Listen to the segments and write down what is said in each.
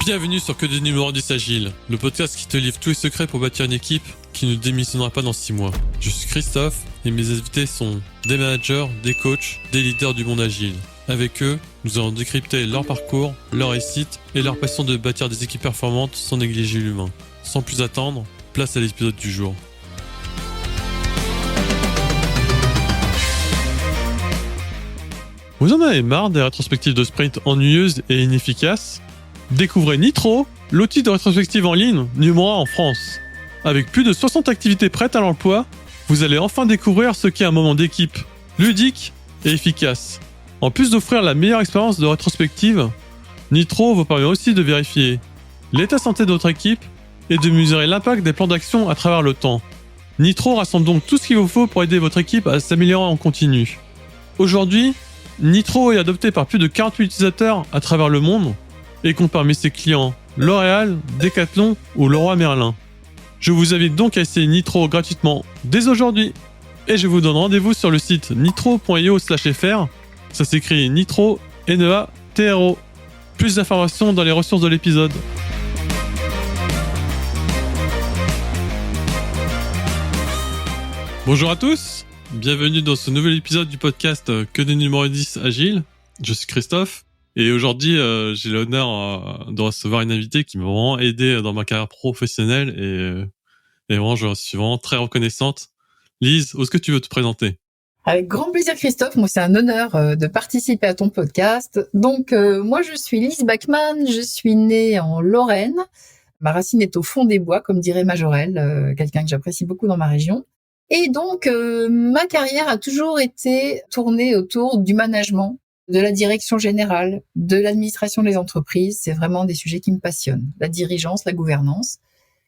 Bienvenue sur Que des numéros 10 Agile, le podcast qui te livre tous les secrets pour bâtir une équipe qui ne démissionnera pas dans 6 mois. Je suis Christophe et mes invités sont des managers, des coachs, des leaders du monde agile. Avec eux, nous allons décrypter leur parcours, leur réussite et leur passion de bâtir des équipes performantes sans négliger l'humain. Sans plus attendre, place à l'épisode du jour. Vous en avez marre des rétrospectives de sprint ennuyeuses et inefficaces ? Découvrez Nitro, l'outil de rétrospective en ligne numéro 1 en France. Avec plus de 60 activités prêtes à l'emploi, vous allez enfin découvrir ce qu'est un moment d'équipe, ludique et efficace. En plus d'offrir la meilleure expérience de rétrospective, Nitro vous permet aussi de vérifier l'état santé de votre équipe et de mesurer l'impact des plans d'action à travers le temps. Nitro rassemble donc tout ce qu'il vous faut pour aider votre équipe à s'améliorer en continu. Aujourd'hui, Nitro est adopté par plus de 48 utilisateurs à travers le monde et compte parmi ses clients L'Oréal, Decathlon ou Leroy Merlin. Je vous invite donc à essayer Nitro gratuitement dès aujourd'hui. Et je vous donne rendez-vous sur le site nitro.io/fr. Ça s'écrit Nitro, N-E-A-T-R-O. Plus d'informations dans les ressources de l'épisode. Bonjour à tous, bienvenue dans ce nouvel épisode du podcast Que des numéros 10 Agile. Je suis Christophe. Et aujourd'hui, j'ai l'honneur de recevoir une invitée qui m'a vraiment aidé dans ma carrière professionnelle et vraiment, je suis vraiment très reconnaissante. Lise, est-ce que tu veux te présenter ? Avec grand plaisir, Christophe. Moi, c'est un honneur de participer à ton podcast. Donc, moi, je suis Lise Bachmann. Je suis née en Lorraine. Ma racine est au fond des bois, comme dirait Majorelle, quelqu'un que j'apprécie beaucoup dans ma région. Et donc, ma carrière a toujours été tournée autour du management, de la direction générale, de l'administration des entreprises. C'est vraiment des sujets qui me passionnent. La dirigeance, la gouvernance.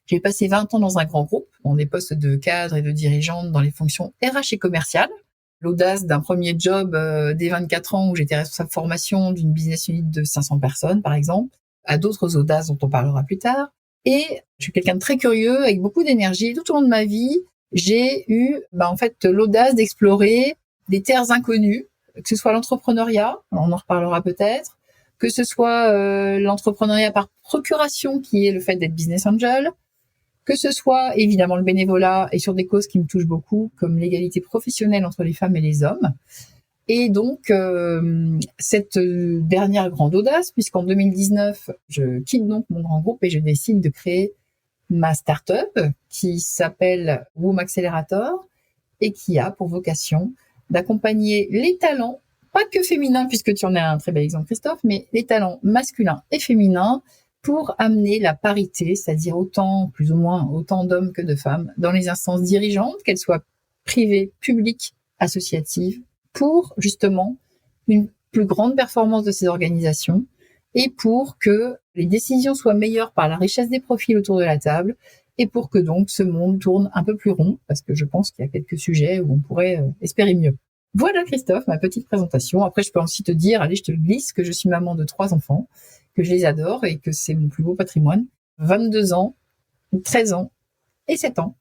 J'ai passé 20 ans dans un grand groupe, dans des postes de cadre et de dirigeante dans les fonctions RH et commerciales. L'audace d'un premier job dès 24 ans où j'étais responsable formation d'une business unit de 500 personnes, par exemple, à d'autres audaces dont on parlera plus tard. Et je suis quelqu'un de très curieux, avec beaucoup d'énergie. Tout au long de ma vie, j'ai eu l'audace d'explorer des terres inconnues, que ce soit l'entrepreneuriat, on en reparlera peut-être, que ce soit l'entrepreneuriat par procuration, qui est le fait d'être business angel, que ce soit évidemment le bénévolat et sur des causes qui me touchent beaucoup, comme l'égalité professionnelle entre les femmes et les hommes. Et donc, cette dernière grande audace, puisqu'en 2019, je quitte donc mon grand groupe et je décide de créer ma start-up qui s'appelle Woom Accelerator et qui a pour vocation d'accompagner les talents, pas que féminins, puisque tu en as un très bel exemple, Christophe, mais les talents masculins et féminins pour amener la parité, c'est-à-dire plus ou moins autant d'hommes que de femmes, dans les instances dirigeantes, qu'elles soient privées, publiques, associatives, pour justement une plus grande performance de ces organisations et pour que les décisions soient meilleures par la richesse des profils autour de la table et pour que donc ce monde tourne un peu plus rond, parce que je pense qu'il y a quelques sujets où on pourrait espérer mieux. Voilà, Christophe, ma petite présentation. Après, je peux aussi te dire, allez, je te le glisse, que je suis maman de 3 enfants, que je les adore et que c'est mon plus beau patrimoine. 22 ans, 13 ans et 7 ans.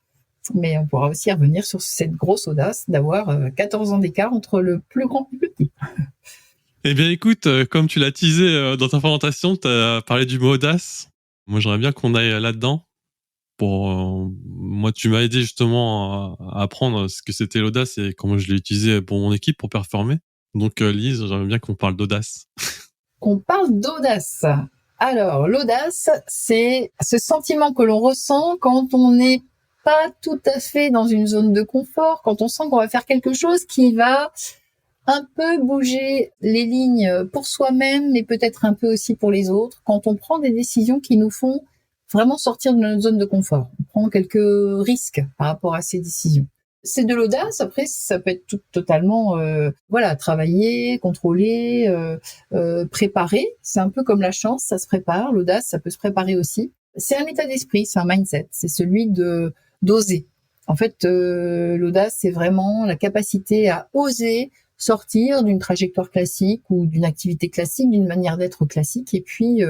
Mais on pourra aussi revenir sur cette grosse audace d'avoir 14 ans d'écart entre le plus grand et le plus petit. Eh bien écoute, comme tu l'as teasé dans ta présentation, tu as parlé du mot audace. Moi, j'aimerais bien qu'on aille là-dedans. Moi, tu m'as aidé justement à apprendre ce que c'était l'audace et comment je l'ai utilisé pour mon équipe pour performer. Donc Lise, j'aimerais bien qu'on parle d'audace. On parle d'audace. Alors, l'audace, c'est ce sentiment que l'on ressent quand on n'est pas tout à fait dans une zone de confort, quand on sent qu'on va faire quelque chose qui va un peu bouger les lignes pour soi-même, mais peut-être un peu aussi pour les autres, quand on prend des décisions qui nous font vraiment sortir de notre zone de confort. On prend quelques risques par rapport à ces décisions. C'est de l'audace. Après, ça peut être totalement, travailler, contrôler, préparer. C'est un peu comme la chance, ça se prépare. L'audace, ça peut se préparer aussi. C'est un état d'esprit, c'est un mindset. C'est celui d'oser. En fait, l'audace, c'est vraiment la capacité à oser sortir d'une trajectoire classique ou d'une activité classique, d'une manière d'être classique, et puis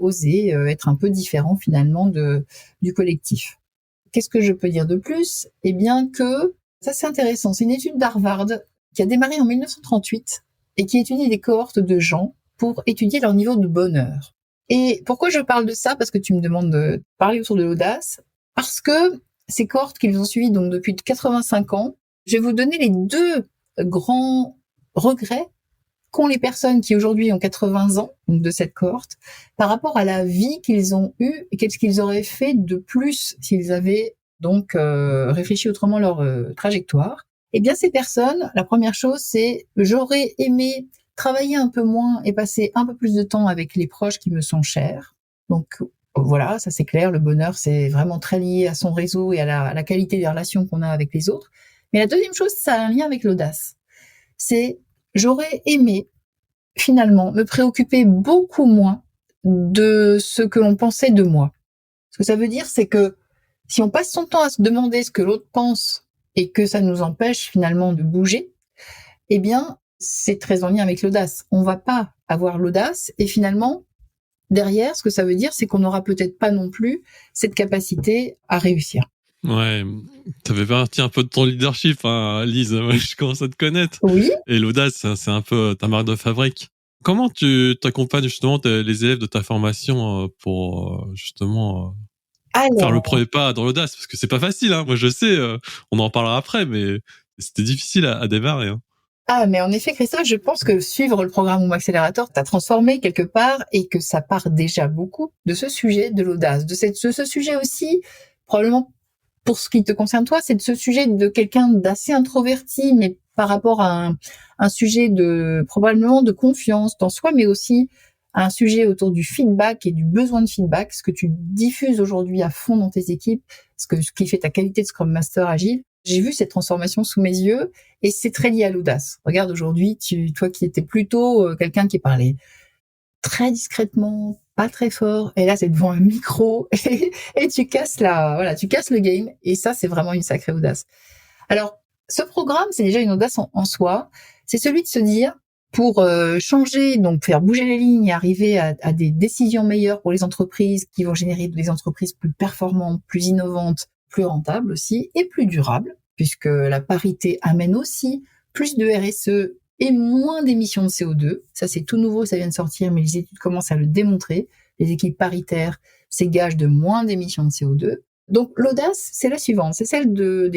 oser être un peu différent finalement du collectif. Qu'est-ce que je peux dire de plus ? Eh bien que, ça c'est intéressant, c'est une étude d'Harvard qui a démarré en 1938 et qui étudie des cohortes de gens pour étudier leur niveau de bonheur. Et pourquoi je parle de ça? Parce que tu me demandes de parler autour de l'audace. Parce que ces cohortes qui nous ont suivis donc depuis 85 ans, je vais vous donner les 2 grands regrets qu'ont les personnes qui aujourd'hui ont 80 ans, donc de cette cohorte, par rapport à la vie qu'ils ont eue et qu'est-ce qu'ils auraient fait de plus s'ils avaient donc réfléchi autrement leur trajectoire. Eh bien, ces personnes, la première chose, c'est j'aurais aimé travailler un peu moins et passer un peu plus de temps avec les proches qui me sont chers. Donc voilà, ça c'est clair, le bonheur c'est vraiment très lié à son réseau et à la qualité des relations qu'on a avec les autres. Mais la deuxième chose, ça a un lien avec l'audace. C'est j'aurais aimé finalement me préoccuper beaucoup moins de ce que l'on pensait de moi. Ce que ça veut dire, c'est que si on passe son temps à se demander ce que l'autre pense et que ça nous empêche finalement de bouger, eh bien, c'est très en lien avec l'audace. On va pas avoir l'audace et finalement, derrière, ce que ça veut dire, c'est qu'on n'aura peut-être pas non plus cette capacité à réussir. Ouais, t'avais parti un peu de ton leadership, hein, Lise. Ouais, je commence à te connaître. Oui. Et l'audace, c'est un peu ta marque de fabrique. Comment tu t'accompagnes justement les élèves de ta formation pour justement faire le Alors, premier pas dans l'audace? Parce que c'est pas facile, hein. Moi, je sais, on en parlera après, mais c'était difficile à démarrer. Hein. mais en effet, Christophe, je pense que suivre le programme Moom Accelerator t'a transformé quelque part et que ça part déjà beaucoup de ce sujet de l'audace, de ce sujet aussi, probablement pour ce qui te concerne toi, c'est de ce sujet de quelqu'un d'assez introverti, mais par rapport à un sujet de probablement de confiance dans soi, mais aussi à un sujet autour du feedback et du besoin de feedback, ce que tu diffuses aujourd'hui à fond dans tes équipes, ce qui fait ta qualité de Scrum Master agile. J'ai vu cette transformation sous mes yeux et c'est très lié à l'audace. Regarde aujourd'hui, toi qui étais plutôt quelqu'un qui parlait très discrètement, pas très fort, et là c'est devant un micro et tu casses tu casses le game et ça c'est vraiment une sacrée audace. Alors ce programme c'est déjà une audace en soi, c'est celui de se dire pour changer, donc faire bouger les lignes et arriver à des décisions meilleures pour les entreprises qui vont générer des entreprises plus performantes, plus innovantes, plus rentables aussi et plus durables, puisque la parité amène aussi plus de RSE et moins d'émissions de CO2. Ça, c'est tout nouveau, ça vient de sortir, mais les études commencent à le démontrer. Les équipes paritaires, c'est gage de moins d'émissions de CO2. Donc, l'audace, c'est la suivante. C'est celle de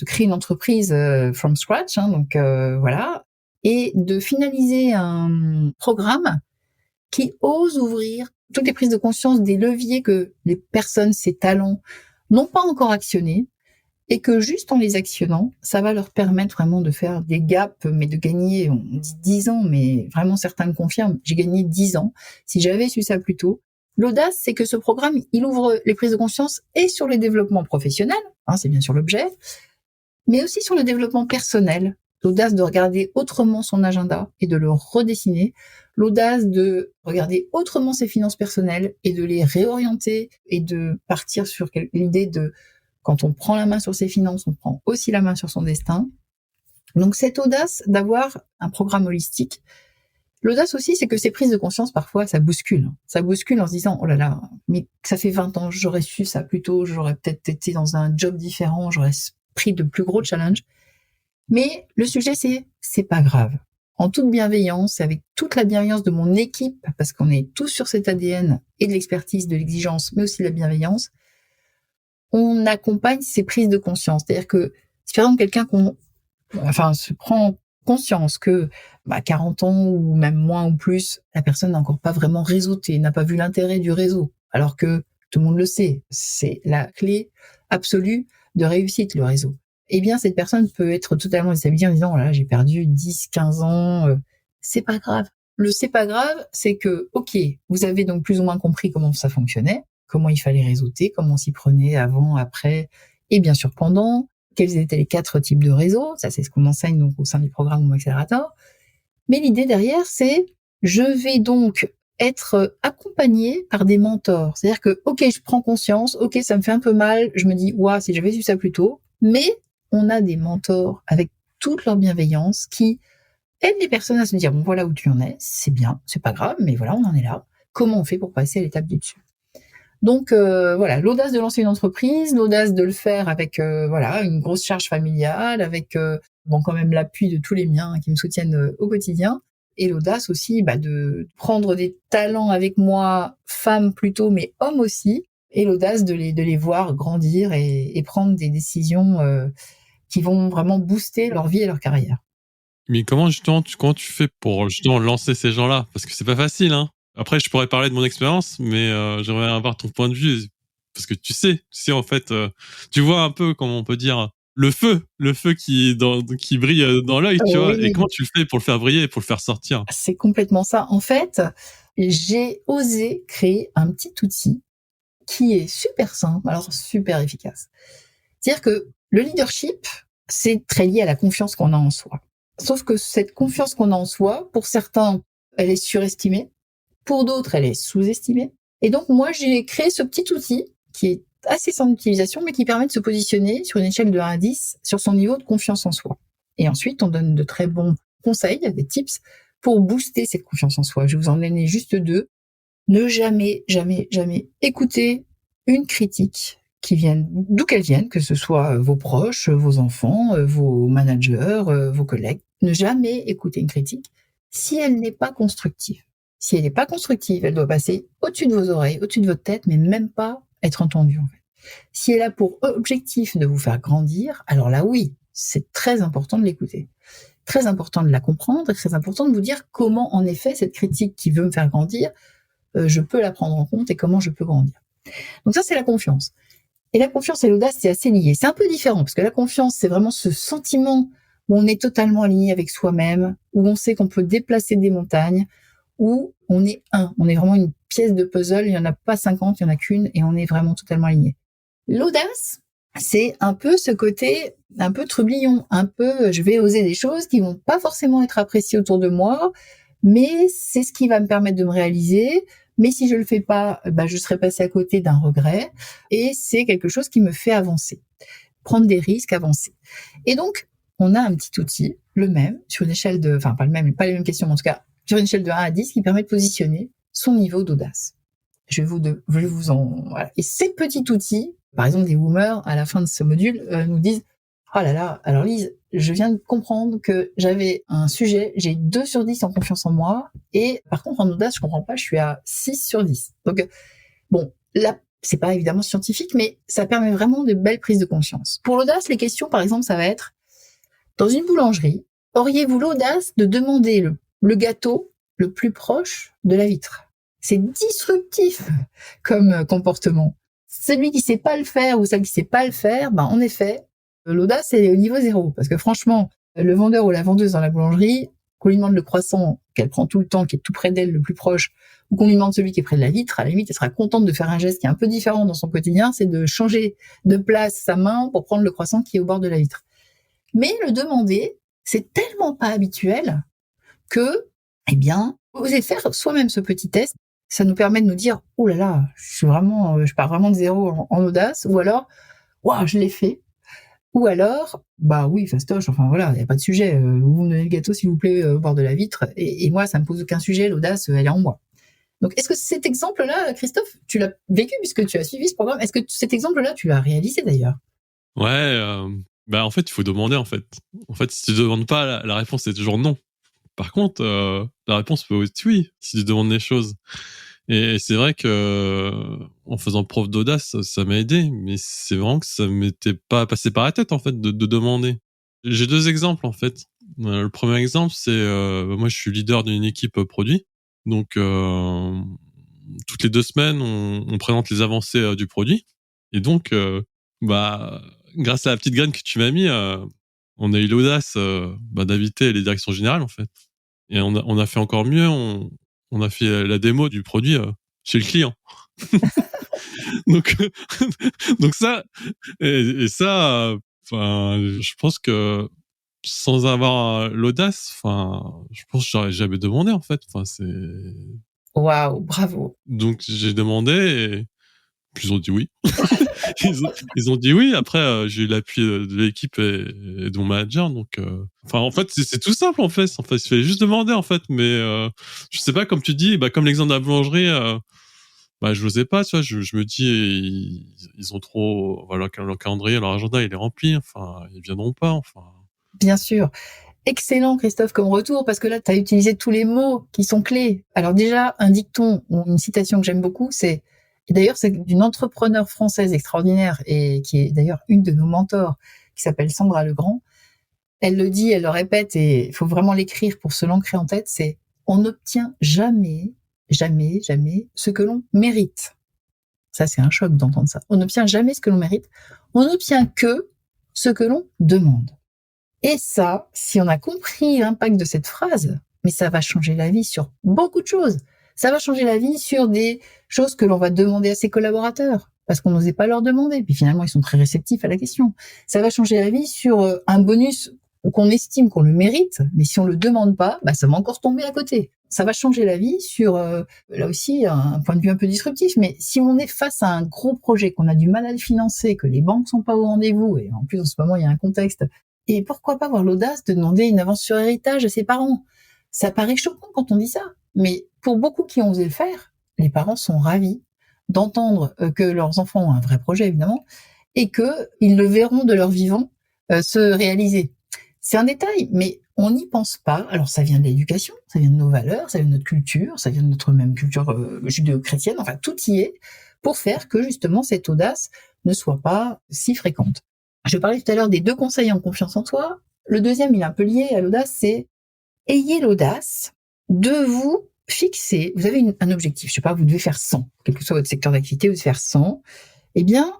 créer une entreprise from scratch, hein, donc voilà, et de finaliser un programme qui ose ouvrir toutes les prises de conscience des leviers que les personnes, ces talents, n'ont pas encore actionnés, et que juste en les actionnant, ça va leur permettre vraiment de faire des gaps, mais de gagner, on dit 10 ans, mais vraiment certains me confirment, j'ai gagné 10 ans. Si j'avais su ça plus tôt, l'audace, c'est que ce programme, il ouvre les prises de conscience et sur le développement professionnel, hein, c'est bien sûr l'objet, mais aussi sur le développement personnel. L'audace de regarder autrement son agenda et de le redessiner. L'audace de regarder autrement ses finances personnelles et de les réorienter et de partir sur l'idée de quand on prend la main sur ses finances, on prend aussi la main sur son destin. Donc cette audace d'avoir un programme holistique. L'audace aussi, c'est que ces prises de conscience, parfois, ça bouscule. Ça bouscule en se disant, oh là là, mais ça fait 20 ans, j'aurais su ça plus tôt, j'aurais peut-être été dans un job différent, j'aurais pris de plus gros challenges. Mais le sujet, c'est pas grave. En toute bienveillance, avec toute la bienveillance de mon équipe, parce qu'on est tous sur cet ADN et de l'expertise, de l'exigence, mais aussi de la bienveillance, on accompagne ces prises de conscience. C'est-à-dire que si par exemple quelqu'un se prend conscience que 40 ans ou même moins ou plus, la personne n'a encore pas vraiment réseauté, n'a pas vu l'intérêt du réseau, alors que tout le monde le sait, c'est la clé absolue de réussite, le réseau. Eh bien, cette personne peut être totalement déstabilisée en disant, oh là, j'ai perdu 10, 15 ans, c'est pas grave. Le c'est pas grave, c'est que, ok, vous avez donc plus ou moins compris comment ça fonctionnait, comment il fallait réseauter, comment on s'y prenait avant, après, et bien sûr pendant, quels étaient les 4 types de réseaux, ça c'est ce qu'on enseigne donc au sein du programme Moom Accelerator. Mais l'idée derrière, c'est, je vais donc être accompagné par des mentors. C'est-à-dire que, ok, je prends conscience, ok, ça me fait un peu mal, je me dis, ouah, si j'avais su ça plus tôt, mais on a des mentors avec toute leur bienveillance qui aident les personnes à se dire, bon, voilà où tu en es, c'est bien, c'est pas grave, mais voilà, on en est là. Comment on fait pour passer à l'étape du dessus? Donc voilà, l'audace de lancer une entreprise, l'audace de le faire avec une grosse charge familiale, avec quand même l'appui de tous les miens qui me soutiennent au quotidien. et l'audace aussi de prendre des talents avec moi, femmes plutôt, mais hommes aussi, et l'audace de les voir grandir et prendre des décisions qui vont vraiment booster leur vie et leur carrière. Mais comment tu fais pour justement lancer ces gens-là? Parce que c'est pas facile, hein. Après, je pourrais parler de mon expérience, mais j'aimerais avoir ton point de vue parce que tu sais en fait, tu vois un peu comment on peut dire le feu qui brille dans l'œil, tu vois. Et Oui, comment tu le fais pour le faire briller et pour le faire sortir? c'est complètement ça. En fait, j'ai osé créer un petit outil qui est super simple, alors super efficace. C'est-à-dire que le leadership, c'est très lié à la confiance qu'on a en soi. Sauf que cette confiance qu'on a en soi, pour certains, elle est surestimée, pour d'autres, elle est sous-estimée. Et donc, moi, j'ai créé ce petit outil qui est assez simple d'utilisation, mais qui permet de se positionner sur une échelle de 1 à 10 sur son niveau de confiance en soi. Et ensuite, on donne de très bons conseils, des tips pour booster cette confiance en soi. Je vais vous en donner juste 2. Ne jamais, jamais, jamais écouter une critique qui vienne d'où qu'elle vienne, que ce soit vos proches, vos enfants, vos managers, vos collègues. Ne jamais écouter une critique si elle n'est pas constructive. Si elle n'est pas constructive, elle doit passer au-dessus de vos oreilles, au-dessus de votre tête, mais même pas être entendue, en fait. Si elle a pour objectif de vous faire grandir, alors là, oui, c'est très important de l'écouter. Très important de la comprendre et très important de vous dire comment, en effet, cette critique qui veut me faire grandir, je peux la prendre en compte et comment je peux grandir. Donc ça, c'est la confiance. Et la confiance et l'audace, c'est assez lié. C'est un peu différent parce que la confiance, c'est vraiment ce sentiment où on est totalement aligné avec soi-même, où on sait qu'on peut déplacer des montagnes, où on est on est vraiment une pièce de puzzle, il n'y en a pas 50, il n'y en a qu'une et on est vraiment totalement aligné. L'audace, c'est un peu ce côté un peu trublion, un peu je vais oser des choses qui vont pas forcément être appréciées autour de moi, mais c'est ce qui va me permettre de me réaliser. Mais si je le fais pas, je serai passé à côté d'un regret et c'est quelque chose qui me fait avancer. Prendre des risques, avancer. Et donc, on a un petit outil, le même, sur une échelle pas le même, pas les mêmes questions, mais en tout cas, sur une échelle de 1 à 10 qui permet de positionner son niveau d'audace. Je vais vous en, voilà. Et ces petits outils, par exemple, des boomers, à la fin de ce module, nous disent, oh là là, alors Lise, je viens de comprendre que j'avais un sujet, j'ai 2 sur 10 en confiance en moi, et par contre, en audace, je comprends pas, je suis à 6 sur 10. Donc, bon, là, c'est pas évidemment scientifique, mais ça permet vraiment de belles prises de conscience. Pour l'audace, les questions, par exemple, ça va être, dans une boulangerie, auriez-vous l'audace de demander le gâteau le plus proche de la vitre? C'est disruptif comme comportement. Celui qui sait pas le faire ou celle qui sait pas le faire, en effet, l'audace, elle est au niveau 0. Parce que franchement, le vendeur ou la vendeuse dans la boulangerie, qu'on lui demande le croissant qu'elle prend tout le temps, qui est tout près d'elle, le plus proche, ou qu'on lui demande celui qui est près de la vitre, à la limite, elle sera contente de faire un geste qui est un peu différent dans son quotidien, c'est de changer de place sa main pour prendre le croissant qui est au bord de la vitre. Mais le demander, c'est tellement pas habituel que, oser faire soi-même ce petit test, ça nous permet de nous dire, oh là là, je pars vraiment de 0 en audace, ou alors, waouh, je l'ai fait. Ou alors, oui, fastoche, enfin voilà, il n'y a pas de sujet. Vous me donnez le gâteau, s'il vous plaît, au bord de la vitre. Et moi, ça me pose aucun sujet. L'audace, elle est en moi. Donc, est-ce que cet exemple-là, Christophe, tu l'as vécu puisque tu as suivi ce programme? Est-ce que cet exemple-là, tu l'as réalisé d'ailleurs? Ouais, en fait, il faut demander, en fait. En fait, si tu demandes pas, la réponse est toujours non. Par contre, la réponse peut être oui, si tu demandes des choses. Et c'est vrai que en faisant preuve d'audace, ça m'a aidé, mais c'est vraiment que ça m'était pas passé par la tête, en fait, de demander. J'ai 2 exemples, en fait. Le premier exemple, c'est, moi, je suis leader d'une équipe produit. Donc, toutes les 2 semaines, on présente les avancées du produit. Et donc, bah, grâce à la petite graine que tu m'as mis, on a eu l'audace d'inviter les directions générales, en fait. Et on a fait encore mieux, on a fait la démo du produit chez le client. Donc, donc ça, et ça, je pense que sans avoir l'audace, je pense que j'aurais jamais demandé, en fait. Waouh, bravo. Donc j'ai demandé et puis ils ont dit oui. Ils ont dit oui. Après, j'ai eu l'appui de l'équipe et de mon manager. Donc, en fait, c'est tout simple, en fait. Il fallait juste demander, en fait. Mais je sais pas, comme tu dis, comme l'exemple de la boulangerie, je n'osais pas, tu vois. Je me dis, ils ont trop, leur calendrier, leur agenda, il est rempli. Ils viendront pas. Bien sûr. Excellent, Christophe, comme retour, parce que là, tu as utilisé tous les mots qui sont clés. Alors déjà, un dicton ou une citation que j'aime beaucoup, et d'ailleurs, c'est d'une entrepreneure française extraordinaire et qui est d'ailleurs une de nos mentors, qui s'appelle Sandra Legrand. Elle le dit, elle le répète, et il faut vraiment l'écrire pour se l'ancrer en tête, c'est « On n'obtient jamais, jamais, jamais ce que l'on mérite ». Ça, c'est un choc d'entendre ça. On n'obtient jamais ce que l'on mérite. On n'obtient que ce que l'on demande. Et ça, si on a compris l'impact de cette phrase, mais ça va changer la vie sur beaucoup de choses. Ça va changer la vie sur des choses que l'on va demander à ses collaborateurs, parce qu'on n'osait pas leur demander. Puis finalement, ils sont très réceptifs à la question. Ça va changer la vie sur un bonus qu'on estime qu'on le mérite, mais si on le demande pas, ça va encore tomber à côté. Ça va changer la vie sur, là aussi, un point de vue un peu disruptif, mais si on est face à un gros projet, qu'on a du mal à le financer, que les banques sont pas au rendez-vous, et en plus, en ce moment, il y a un contexte. Et pourquoi pas avoir l'audace de demander une avance sur héritage à ses parents? Ça paraît choquant quand on dit ça, mais pour beaucoup qui ont osé le faire, les parents sont ravis d'entendre que leurs enfants ont un vrai projet, évidemment, et qu'ils le verront de leur vivant se réaliser. C'est un détail, mais on n'y pense pas. Alors ça vient de l'éducation, ça vient de nos valeurs, ça vient de notre culture, ça vient de notre même culture judéo-chrétienne, enfin tout y est, pour faire que justement cette audace ne soit pas si fréquente. Je parlais tout à l'heure des 2 conseils en confiance en soi. Le deuxième, il est un peu lié à l'audace, c'est ayez l'audace de vous fixer. Vous avez un objectif, je sais pas, vous devez faire 100, quel que soit votre secteur d'activité, vous devez faire 100. Eh bien,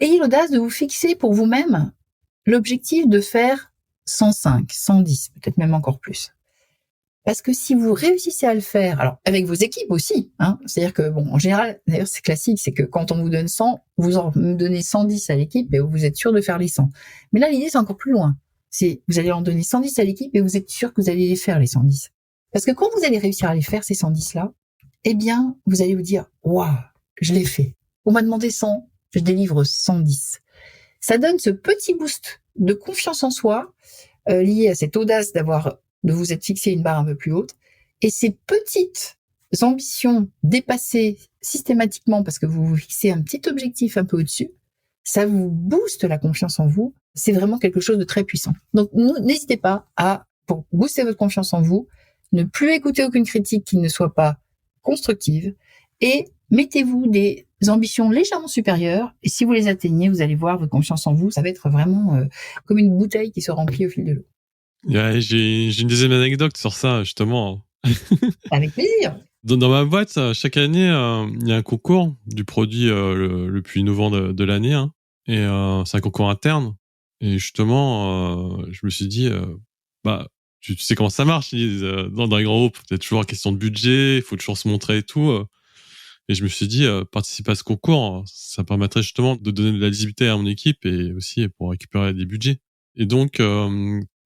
ayez l'audace de vous fixer pour vous-même l'objectif de faire 105, 110, peut-être même encore plus. Parce que si vous réussissez à le faire, alors avec vos équipes aussi, c'est-à-dire que en général, d'ailleurs c'est classique, c'est que quand on vous donne 100, vous en donnez 110 à l'équipe et vous êtes sûr de faire les 100. Mais là, l'idée c'est encore plus loin. C'est vous allez en donner 110 à l'équipe et vous êtes sûr que vous allez les faire les 110. Parce que quand vous allez réussir à les faire ces 110 là, eh bien, vous allez vous dire waouh, je l'ai fait. On m'a demandé 100, je délivre 110. Ça donne ce petit boost de confiance en soi lié à cette audace de vous être fixé une barre un peu plus haute, et ces petites ambitions dépassées systématiquement parce que vous vous fixez un petit objectif un peu au-dessus, ça vous booste la confiance en vous. C'est vraiment quelque chose de très puissant. Donc, n'hésitez pas pour booster votre confiance en vous, ne plus écouter aucune critique qui ne soit pas constructive, et mettez-vous des ambitions légèrement supérieures, et si vous les atteignez, vous allez voir votre confiance en vous, ça va être vraiment comme une bouteille qui se remplit au fil de l'eau. Ouais, j'ai une deuxième anecdote sur ça, justement. Avec plaisir. Dans ma boîte, chaque année, il y a un concours du produit le plus innovant de l'année. Et c'est un concours interne. Et justement, je me suis dit, tu sais comment ça marche. Dans les grands groupes, il y a toujours une question de budget, il faut toujours se montrer et tout. Et je me suis dit, participer à ce concours, ça permettrait justement de donner de la visibilité à mon équipe et aussi pour récupérer des budgets. Et donc,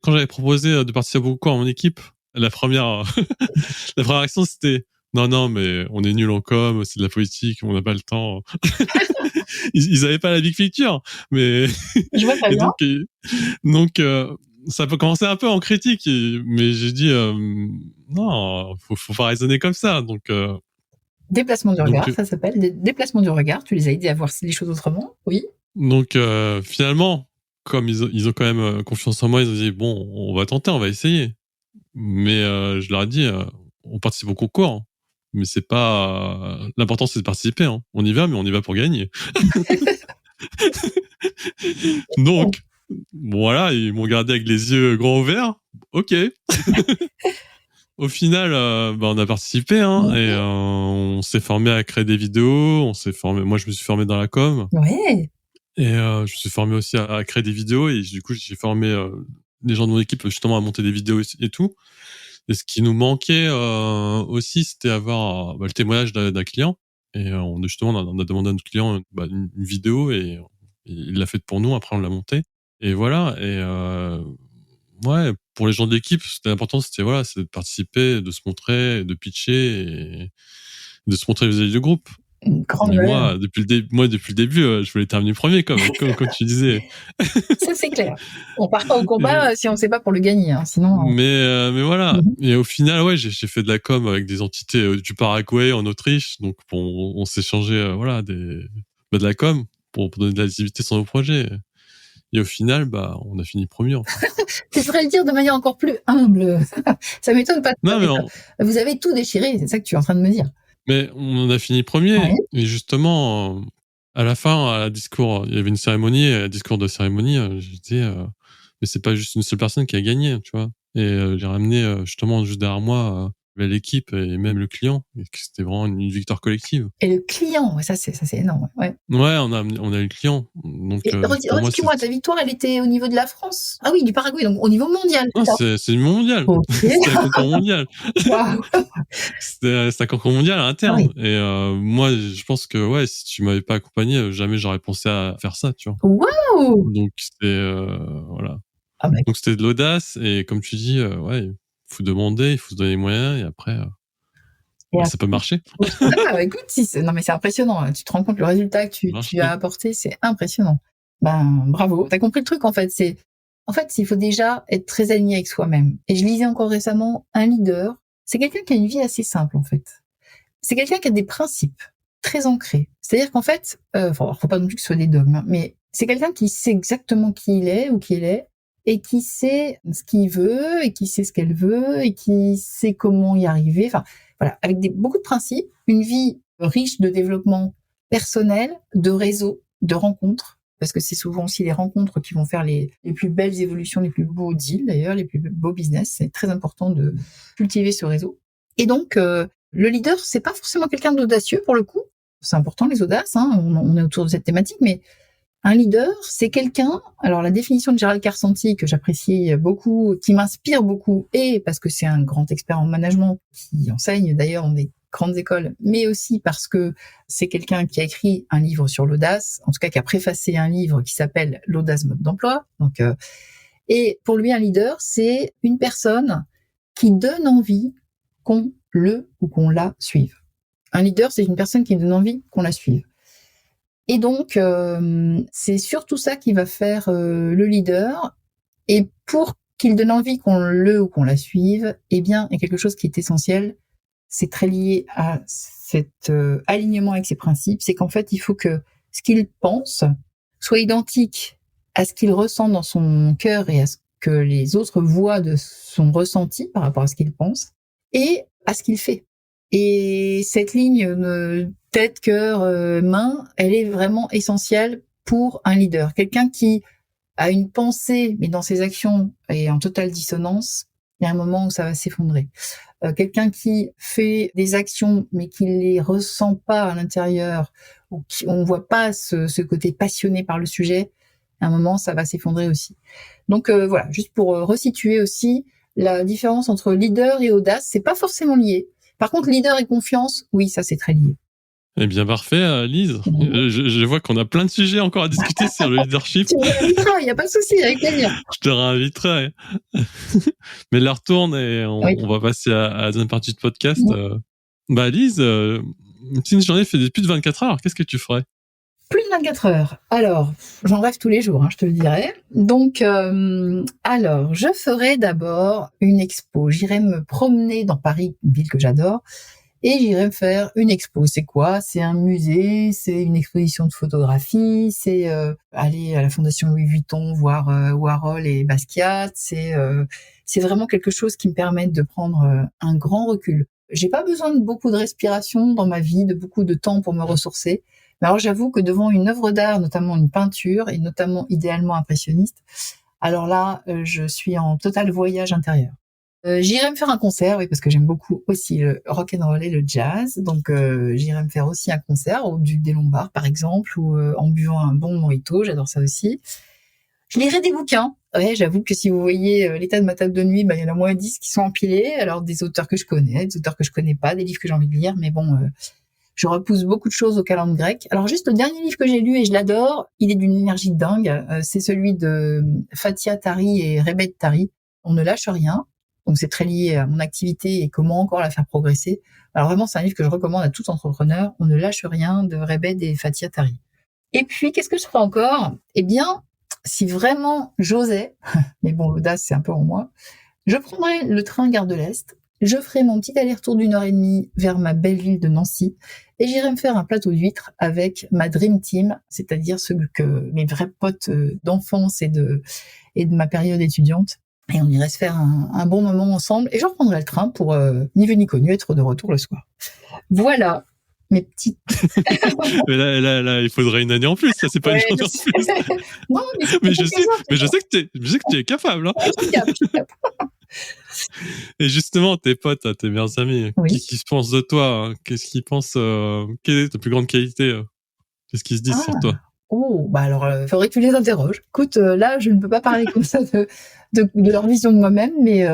quand j'avais proposé de participer au concours à mon équipe, la première action, c'était non, mais on est nul en com, c'est de la politique, on n'a pas le temps. Ils avaient pas la big picture, mais je vois très bien. Donc ça peut commencer un peu en critique, mais j'ai dit non, faut pas raisonner comme ça. Donc déplacement du regard, ça s'appelle déplacement du regard. Tu les as aidés à voir les choses autrement, oui. Donc finalement, comme ils ont quand même confiance en moi, ils ont dit bon, on va tenter, on va essayer. Mais je leur ai dit, on participe au concours, mais c'est pas l'important, c'est de participer. On y va, mais on y va pour gagner. Donc voilà, ils m'ont gardé avec les yeux grands ouverts. Ok. Au final, on a participé et on s'est formé à créer des vidéos. Moi, je me suis formé dans la com. Ouais. Et je me suis formé aussi à créer des vidéos. Et du coup, j'ai formé les gens de mon équipe justement à monter des vidéos et tout. Et ce qui nous manquait aussi, c'était avoir le témoignage d'un client. Et on a demandé à notre client une vidéo et il l'a faite pour nous. Après, on l'a montée. Et voilà. Et ouais, pour les gens de l'équipe, c'était important, c'est de participer, de se montrer, de pitcher et de se montrer vis-à-vis du groupe. Mais moi, depuis le début, je voulais terminer premier, comme tu disais. Ça, c'est clair. On part pas au combat si on sait pas pour le gagner, sinon. Mais voilà. Et au final, ouais, j'ai fait de la com avec des entités du Paraguay, en Autriche. Donc, on s'échangeait, de la com pour donner de la visibilité sur nos projets. Et au final, on a fini premier, en fait. Tu devrais le dire de manière encore plus humble. Ça m'étonne pas de Non, toi. Vous avez tout déchiré, c'est ça que tu es en train de me dire. mais on a fini premier. Ouais. Et justement, à la fin, à la discours, il y avait une cérémonie, et à la discours de cérémonie, je disais, mais c'est pas juste une seule personne qui a gagné, tu vois. Et j'ai ramené justement juste derrière moi l'équipe et même le client. Et que c'était vraiment une victoire collective. Et le client, ouais, ça c'est énorme. Ouais. Ouais, on a eu le client. Donc Et pour moi, redis-moi, ta victoire, elle était au niveau de la France? Ah oui, du Paraguay, donc au niveau mondial. non, c'est du mondial. Ok. C'était un concours mondial. Waouh. C'était un concours mondial à Ah oui. interne. Et moi, je pense que ouais, si tu m'avais pas accompagné, jamais j'aurais pensé à faire ça, tu vois. Waouh. Donc c'était voilà. Ah bah, Donc c'était de l'audace et comme tu dis, ouais, il faut demander, il faut se donner les moyens et après, et ça peut marcher. ah, écoute, si, non mais c'est impressionnant. Tu te rends compte le résultat que Ça marche tu as bien. apporté, c'est impressionnant. Ben bravo. T'as compris le truc en fait. Il faut déjà être très aligné avec soi-même. Et je lisais encore récemment, un leader, c'est quelqu'un qui a une vie assez simple en fait. C'est quelqu'un qui a des principes très ancrés. C'est-à-dire qu'en fait, faut pas non plus que ce soit des dogmes, hein, mais c'est quelqu'un qui sait exactement qui il est ou qui elle est, et qui sait ce qu'il veut, et qui sait ce qu'elle veut, et qui sait comment y arriver. Enfin, voilà, avec beaucoup de principes, une vie riche de développement personnel, de réseau, de rencontres, parce que c'est souvent aussi les rencontres qui vont faire les plus belles évolutions, les plus beaux deals d'ailleurs, les plus beaux business. C'est très important de cultiver ce réseau. Et donc, le leader, c'est pas forcément quelqu'un d'audacieux pour le coup. C'est important les audaces, hein, on est autour de cette thématique, mais un leader, c'est quelqu'un, alors la définition de Gérald Karsanti que j'apprécie beaucoup, qui m'inspire beaucoup, et parce que c'est un grand expert en management, qui enseigne d'ailleurs dans des grandes écoles, mais aussi parce que c'est quelqu'un qui a écrit un livre sur l'audace, en tout cas qui a préfacé un livre qui s'appelle L'audace mode d'emploi. Donc, et pour lui, un leader, c'est une personne qui donne envie qu'on le ou qu'on la suive. Un leader, c'est une personne qui donne envie qu'on la suive. Et donc, c'est surtout ça qui va faire le leader. Et pour qu'il donne envie qu'on le ou qu'on la suive, eh bien, il y a quelque chose qui est essentiel. C'est très lié à cet alignement avec ses principes. C'est qu'en fait, il faut que ce qu'il pense soit identique à ce qu'il ressent dans son cœur et à ce que les autres voient de son ressenti par rapport à ce qu'il pense et à ce qu'il fait. Et cette ligne tête, cœur, main, elle est vraiment essentielle pour un leader. Quelqu'un qui a une pensée, mais dans ses actions est en totale dissonance, il y a un moment où ça va s'effondrer. Quelqu'un qui fait des actions, mais qui les ressent pas à l'intérieur, ou on voit pas ce côté passionné par le sujet, à un moment, ça va s'effondrer aussi. Donc voilà, juste pour resituer aussi la différence entre leader et audace, c'est pas forcément lié. Par contre, leader et confiance, oui, ça c'est très lié. Eh bien, parfait, Lise. Je vois qu'on a plein de sujets encore à discuter sur le leadership. Tu me réinviteras, il n'y a pas de souci, avec plaisir. Je te réinviterai. Mais l'heure tourne et Oui. on va passer à la deuxième partie de podcast. Lise, si une journée fait plus de 24 heures, qu'est-ce que tu ferais? Plus de 24 heures. Alors, j'en rêve tous les jours, hein, je te le dirai. Donc, alors, je ferai d'abord une expo. J'irai me promener dans Paris, une ville que j'adore, et j'irai me faire une expo. C'est quoi? C'est un musée, c'est une exposition de photographie, c'est aller à la Fondation Louis Vuitton voir Warhol et Basquiat. C'est vraiment quelque chose qui me permet de prendre un grand recul. J'ai pas besoin de beaucoup de respiration dans ma vie, de beaucoup de temps pour me ressourcer. Mais alors j'avoue que devant une œuvre d'art, notamment une peinture, et notamment idéalement impressionniste, alors là, je suis en total voyage intérieur. J'irai me faire un concert, oui, parce que j'aime beaucoup aussi le rock and roll et le jazz. Donc j'irai me faire aussi un concert au Duc des Lombards, par exemple, ou en buvant un bon mojito, j'adore ça aussi. Je lirai des bouquins. Ouais, j'avoue que si vous voyez l'état de ma table de nuit, il y en a moins 10 qui sont empilés. Alors des auteurs que je connais, des auteurs que je connais pas, des livres que j'ai envie de lire, mais bon, je repousse beaucoup de choses au calendrier grec. Alors juste le dernier livre que j'ai lu et je l'adore, il est d'une énergie dingue, c'est celui de Fatia Tari et Rebet Tari. On ne lâche rien. Donc c'est très lié à mon activité et comment encore la faire progresser. Alors vraiment, c'est un livre que je recommande à tout entrepreneur. On ne lâche rien de Rebet et Fatia Tari. Et puis, qu'est-ce que je ferais encore? Eh bien, si vraiment j'osais, mais bon, l'audace, c'est un peu en moi, je prendrais le train Gare de l'Est je ferai mon petit aller-retour d'1 heure et demie vers ma belle ville de Nancy et j'irai me faire un plateau d'huîtres avec ma dream team, c'est-à-dire mes vrais potes d'enfance et de ma période étudiante. Et on irait se faire un bon moment ensemble et je reprendrai le train pour, ni vu ni connu, être de retour le soir. Voilà, mes petites... Mais là, il faudrait une année en plus, ça, c'est pas une journée en plus. Non, mais je sais que tu es capable. Hein. Ouais, je suis capable. Et justement, tes potes, tes meilleurs amis, Oui. qu'est-ce qu'ils pensent de toi? Qu'est-ce qu'ils pensent? Quelle est ta plus grande qualité? Qu'est-ce qu'ils se disent sur toi? Oh, bah alors, faudrait que tu les interroges. Écoute, là, je ne peux pas parler comme ça de leur vision de moi-même, mais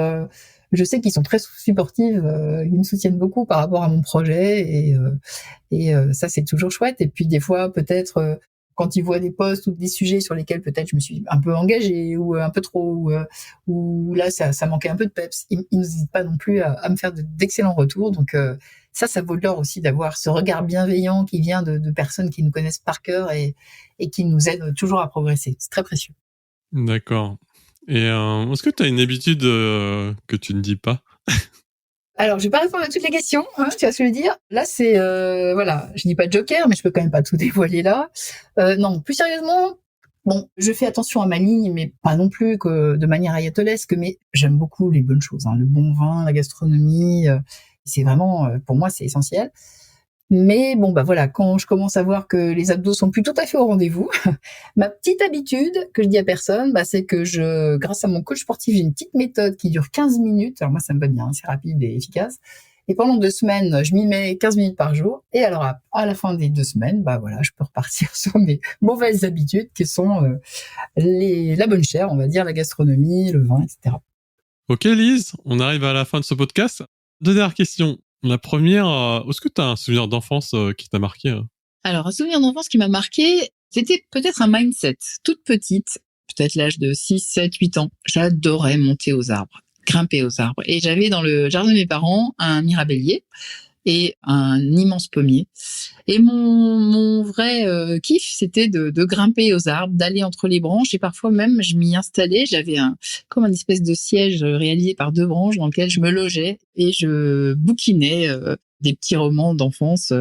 je sais qu'ils sont très supportifs. Ils me soutiennent beaucoup par rapport à mon projet et ça, c'est toujours chouette. Et puis des fois, peut-être quand ils voient des posts ou des sujets sur lesquels peut-être je me suis un peu engagée ou un peu trop, ou là, ça manquait un peu de peps, ils n'hésitent pas non plus à me faire d'excellents retours. Donc ça vaut l'or aussi d'avoir ce regard bienveillant qui vient de personnes qui nous connaissent par cœur et qui nous aident toujours à progresser. C'est très précieux. D'accord. Et est-ce que tu as une habitude que tu ne dis pas? Alors, je vais pas répondre à toutes les questions, hein, tu vois ce que je veux dire. Là, c'est voilà, je dis pas Joker, mais je peux quand même pas tout dévoiler là. Non, plus sérieusement, bon, je fais attention à ma ligne, mais pas non plus que de manière ayatolesque. Mais j'aime beaucoup les bonnes choses, hein, le bon vin, la gastronomie. C'est vraiment, pour moi, c'est essentiel. Mais bon, bah voilà, quand je commence à voir que les abdos sont plus tout à fait au rendez-vous, ma petite habitude que je dis à personne, bah, c'est que grâce à mon coach sportif, j'ai une petite méthode qui dure 15 minutes. Alors moi, ça me va bien, c'est rapide et efficace. Et pendant 2 semaines, je m'y mets 15 minutes par jour. Et alors, à la fin des 2 semaines, bah voilà, je peux repartir sur mes mauvaises habitudes qui sont la bonne chère, on va dire, la gastronomie, le vin, etc. Ok, Lise, on arrive à la fin de ce podcast. Deux dernières questions. La première, est-ce que tu as un souvenir d'enfance qui t'a marqué? Alors, un souvenir d'enfance qui m'a marqué, c'était peut-être un mindset. Toute petite, peut-être l'âge de 6, 7, 8 ans, j'adorais monter aux arbres, grimper aux arbres. Et j'avais dans le jardin de mes parents un mirabellier et un immense pommier. Et mon vrai kiff, c'était de grimper aux arbres, d'aller entre les branches et parfois même je m'y installais. J'avais comme un espèce de siège réalisé par 2 branches dans lequel je me logeais et je bouquinais des petits romans d'enfance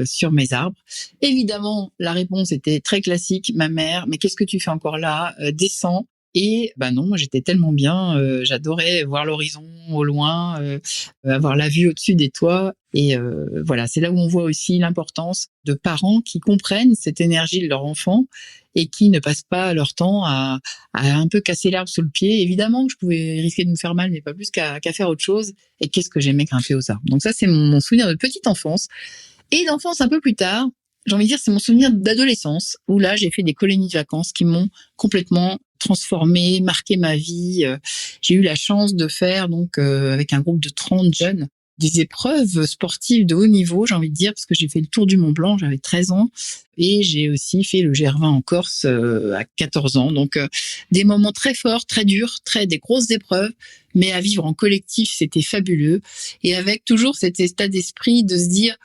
sur mes arbres. Évidemment, la réponse était très classique. Ma mère, mais qu'est-ce que tu fais encore là? Descends. Et bah non, moi j'étais tellement bien, j'adorais voir l'horizon au loin, avoir la vue au-dessus des toits. Et voilà, c'est là où on voit aussi l'importance de parents qui comprennent cette énergie de leur enfant et qui ne passent pas leur temps à un peu casser l'herbe sous le pied. Évidemment, je pouvais risquer de me faire mal, mais pas plus qu'à faire autre chose. Et qu'est-ce que j'aimais grimper aux arbres. Donc ça, c'est mon souvenir de petite enfance. Et d'enfance un peu plus tard, j'ai envie de dire, c'est mon souvenir d'adolescence, où là, j'ai fait des colonies de vacances qui m'ont complètement transformé, marqué ma vie. J'ai eu la chance de faire, donc, avec un groupe de 30 jeunes, des épreuves sportives de haut niveau, j'ai envie de dire, parce que j'ai fait le tour du Mont Blanc, j'avais 13 ans, et j'ai aussi fait le GR20 en Corse à 14 ans. Donc, des moments très forts, très durs, des grosses épreuves, mais à vivre en collectif, c'était fabuleux. Et avec toujours cet état d'esprit de se dire,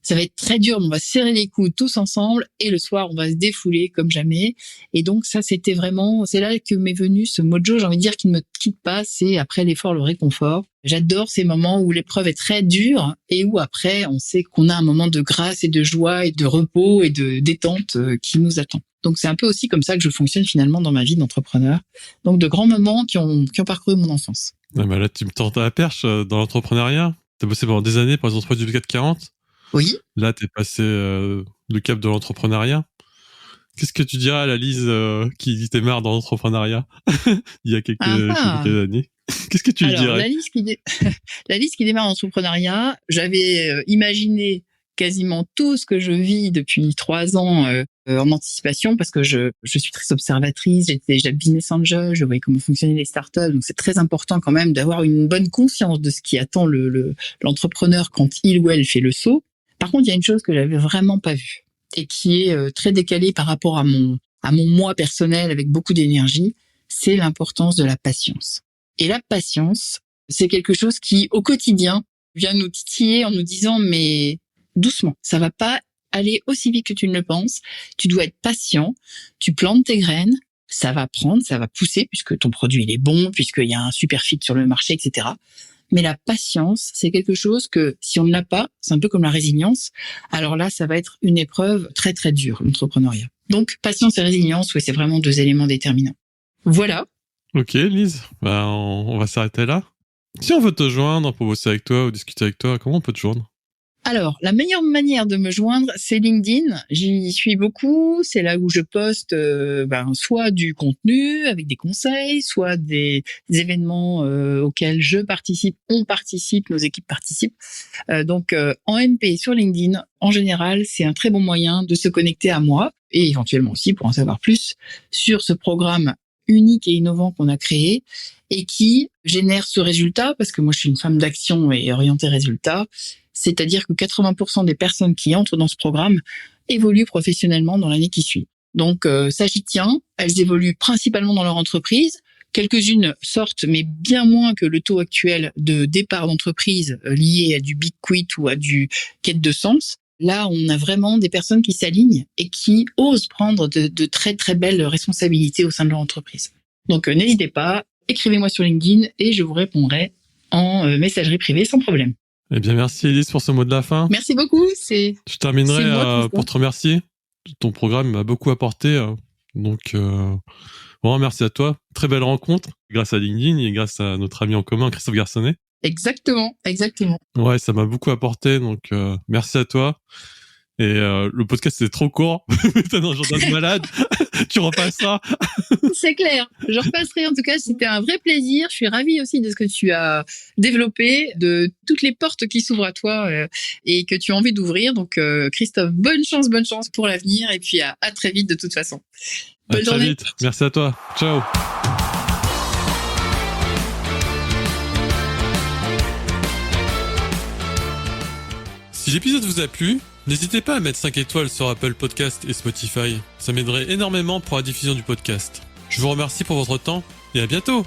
ça va être très dur, mais on va serrer les coudes tous ensemble et le soir, on va se défouler comme jamais. Et donc ça, c'est là que m'est venu ce mojo, j'ai envie de dire, qui ne me quitte pas, c'est après l'effort, le réconfort. J'adore ces moments où l'épreuve est très dure et où après, on sait qu'on a un moment de grâce et de joie et de repos et de détente qui nous attend. Donc c'est un peu aussi comme ça que je fonctionne finalement dans ma vie d'entrepreneur. Donc de grands moments qui ont parcouru mon enfance. Ah bah là, tu me tends à la perche dans l'entrepreneuriat. T'as bossé pendant des années pour les entreprises du 440. Oui. Là, t'es passé le cap de l'entrepreneuriat. Qu'est-ce que tu dirais à la Lise qui était marre dans l'entrepreneuriat il y a quelques années? Qu'est-ce que tu lui dirais? La Lise qui démarre en l'entrepreneuriat, j'avais imaginé quasiment tout ce que je vis depuis 3 ans en anticipation parce que je suis très observatrice, j'étais déjà business angel, je voyais comment fonctionnaient les startups, donc c'est très important quand même d'avoir une bonne conscience de ce qui attend l'entrepreneur quand il ou elle fait le saut. Par contre, il y a une chose que j'avais vraiment pas vue et qui est très décalée par rapport à mon moi personnel avec beaucoup d'énergie, c'est l'importance de la patience. Et la patience, c'est quelque chose qui, au quotidien, vient nous titiller en nous disant, mais doucement, ça va pas aller aussi vite que tu ne le penses. Tu dois être patient, tu plantes tes graines, ça va prendre, ça va pousser puisque ton produit il est bon, puisqu'il y a un super fit sur le marché, etc. Mais la patience, c'est quelque chose que si on ne l'a pas, c'est un peu comme la résilience. Alors là, ça va être une épreuve très très dure, l'entrepreneuriat. Donc patience et résilience, oui, c'est vraiment 2 éléments déterminants. Voilà. Ok, Lise, on va s'arrêter là. Si on veut te joindre pour bosser avec toi ou discuter avec toi, comment on peut te joindre ? Alors, la meilleure manière de me joindre, c'est LinkedIn. J'y suis beaucoup. C'est là où je poste soit du contenu avec des conseils, soit des événements auxquels je participe, on participe, nos équipes participent. Donc, en MP sur LinkedIn, en général, c'est un très bon moyen de se connecter à moi et éventuellement aussi pour en savoir plus sur ce programme unique et innovant qu'on a créé et qui génère ce résultat, parce que moi je suis une femme d'action et orientée résultat, c'est-à-dire que 80% des personnes qui entrent dans ce programme évoluent professionnellement dans l'année qui suit. Donc ça j'y tiens, elles évoluent principalement dans leur entreprise, quelques-unes sortent mais bien moins que le taux actuel de départ d'entreprise lié à du big quit ou à du quête de sens. Là, on a vraiment des personnes qui s'alignent et qui osent prendre de très très belles responsabilités au sein de leur entreprise. Donc n'hésitez pas, écrivez-moi sur LinkedIn et je vous répondrai en messagerie privée sans problème. Eh bien, merci Elise pour ce mot de la fin. Merci beaucoup. Je terminerai pour te remercier. Ton programme m'a beaucoup apporté. Donc, vraiment merci à toi. Très belle rencontre grâce à LinkedIn et grâce à notre ami en commun, Christophe Garçonnet. Exactement. Ouais, ça m'a beaucoup apporté, donc merci à toi. Et le podcast c'était trop court. T'es dans un journal de malade. Tu repasses ça. C'est clair. Je repasserai. En tout cas, c'était un vrai plaisir. Je suis ravie aussi de ce que tu as développé, de toutes les portes qui s'ouvrent à toi et que tu as envie d'ouvrir. Donc, Christophe, bonne chance pour l'avenir. Et puis, à très vite de toute façon. Bonne journée. Très vite. Merci à toi. Ciao. Si l'épisode vous a plu, n'hésitez pas à mettre 5 étoiles sur Apple Podcast et Spotify. Ça m'aiderait énormément pour la diffusion du podcast. Je vous remercie pour votre temps et à bientôt.